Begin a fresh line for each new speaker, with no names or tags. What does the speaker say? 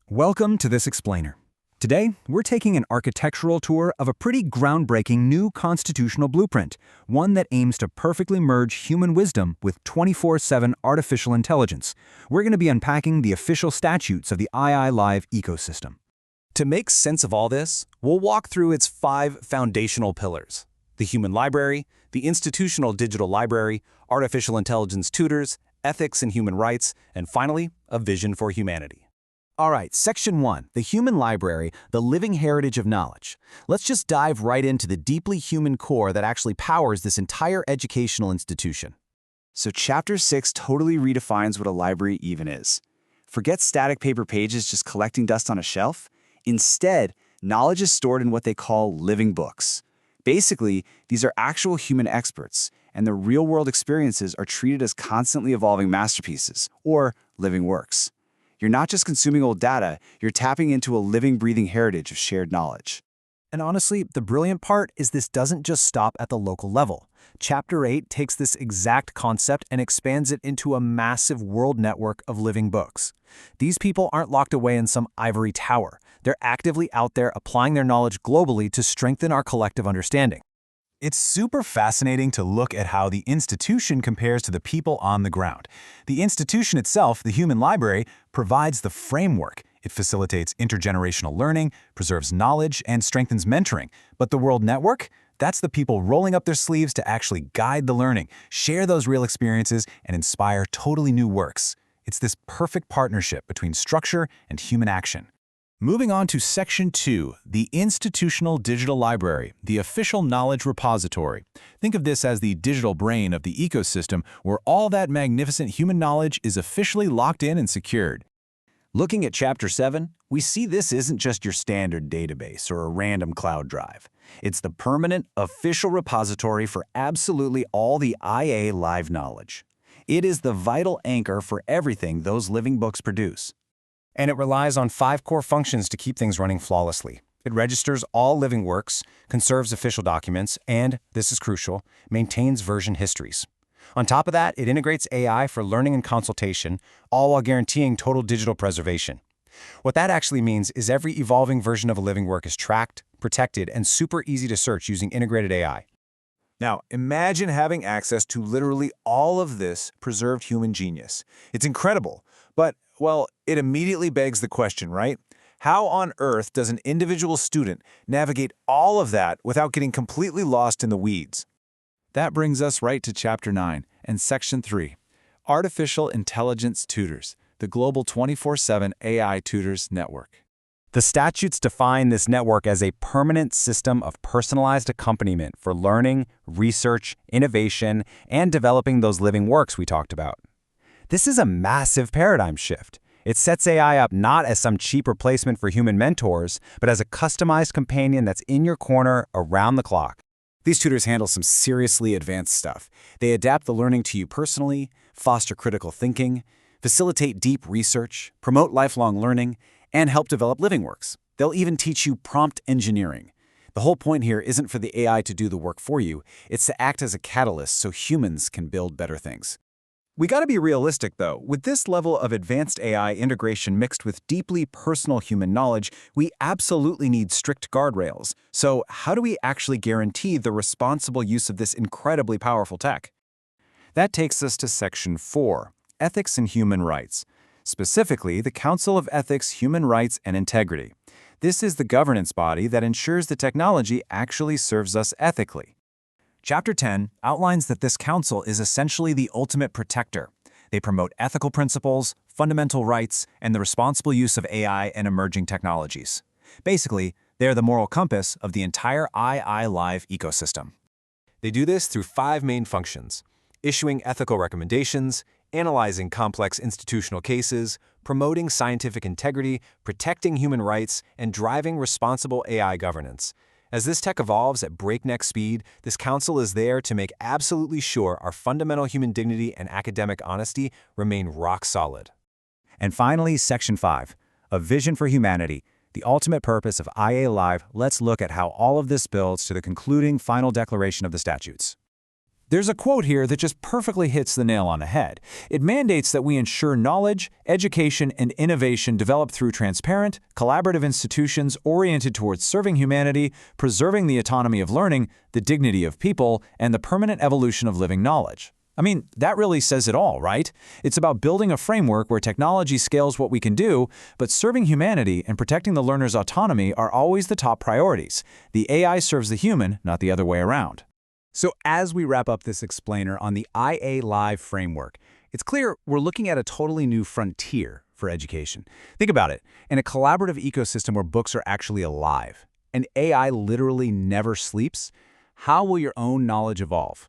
Welcome to this explainer. Today, we're taking an architectural tour of a pretty groundbreaking new constitutional blueprint, one that aims to perfectly merge human wisdom with 24/7 artificial intelligence. We're going to be unpacking the official statutes of the II Live ecosystem.
To make sense of all this, we'll walk through its 5 foundational pillars: the human library, the institutional digital library, artificial intelligence tutors, ethics and human rights, and finally, a vision for humanity.
All right, Section 1, the human library, the living heritage of knowledge. Let's just dive right into the deeply human core that actually powers this entire educational institution.
So Chapter 6 totally redefines what a library even is. Forget static paper pages just collecting dust on a shelf. Instead, knowledge is stored in what they call living books. Basically, these are actual human experts, and their real-world experiences are treated as constantly evolving masterpieces, or living works. You're not just consuming old data, you're tapping into a living, breathing heritage of shared knowledge.
And honestly, the brilliant part is this doesn't just stop at the local level. Chapter 8 takes this exact concept and expands it into a massive world network of living books. These people aren't locked away in some ivory tower. They're actively out there applying their knowledge globally to strengthen our collective understanding.
It's super fascinating to look at how the institution compares to the people on the ground. The institution itself, the human library, provides the framework. It facilitates intergenerational learning, preserves knowledge, and strengthens mentoring. But the world network? That's the people rolling up their sleeves to actually guide the learning, share those real experiences, and inspire totally new works. It's this perfect partnership between structure and human action. Moving on to Section 2, the Institutional Digital Library, the official knowledge repository. Think of this as the digital brain of the ecosystem where all that magnificent human knowledge is officially locked in and secured.
Looking at Chapter 7, we see this isn't just your standard database or a random cloud drive. It's the permanent, official repository for absolutely all the IA Live knowledge. It is the vital anchor for everything those living books produce.
And it relies on 5 core functions to keep things running flawlessly. It registers all living works, conserves official documents, and, this is crucial, maintains version histories. On top of that, it integrates AI for learning and consultation, all while guaranteeing total digital preservation. What that actually means is every evolving version of a living work is tracked, protected, and super easy to search using integrated AI.
Now, imagine having access to literally all of this preserved human genius. It's incredible, but, well, it immediately begs the question, right? How on earth does an individual student navigate all of that without getting completely lost in the weeds?
That brings us right to Chapter 9 and Section 3, Artificial Intelligence Tutors, the global 24/7 AI Tutors Network.
The statutes define this network as a permanent system of personalized accompaniment for learning, research, innovation, and developing those living works we talked about. This is a massive paradigm shift. It sets AI up not as some cheap replacement for human mentors, but as a customized companion that's in your corner around the clock.
These tutors handle some seriously advanced stuff. They adapt the learning to you personally, foster critical thinking, facilitate deep research, promote lifelong learning, and help develop living works. They'll even teach you prompt engineering. The whole point here isn't for the AI to do the work for you, it's to act as a catalyst so humans can build better things.
We gotta be realistic, though. With this level of advanced AI integration mixed with deeply personal human knowledge, we absolutely need strict guardrails. So how do we actually guarantee the responsible use of this incredibly powerful tech?
That takes us to Section 4, Ethics and Human Rights. Specifically, the Council of Ethics, Human Rights, and Integrity. This is the governance body that ensures the technology actually serves us ethically.
Chapter 10 outlines that this council is essentially the ultimate protector. They promote ethical principles, fundamental rights, and the responsible use of AI and emerging technologies. Basically, they're the moral compass of the entire II Live ecosystem.
They do this through 5 main functions: issuing ethical recommendations, analyzing complex institutional cases, promoting scientific integrity, protecting human rights, and driving responsible AI governance. As this tech evolves at breakneck speed, this council is there to make absolutely sure our fundamental human dignity and academic honesty remain rock solid.
And finally, Section 5, a vision for humanity, the ultimate purpose of IA Live. Let's look at how all of this builds to the concluding final declaration of the statutes.
There's a quote here that just perfectly hits the nail on the head. It mandates that we ensure knowledge, education, and innovation develop through transparent, collaborative institutions oriented towards serving humanity, preserving the autonomy of learning, the dignity of people, and the permanent evolution of living knowledge. I mean, that really says it all, right? It's about building a framework where technology scales what we can do, but serving humanity and protecting the learner's autonomy are always the top priorities. The AI serves the human, not the other way around.
So as we wrap up this explainer on the IA Live framework, it's clear we're looking at a totally new frontier for education. Think about it. In a collaborative ecosystem where books are actually alive, and AI literally never sleeps, how will your own knowledge evolve?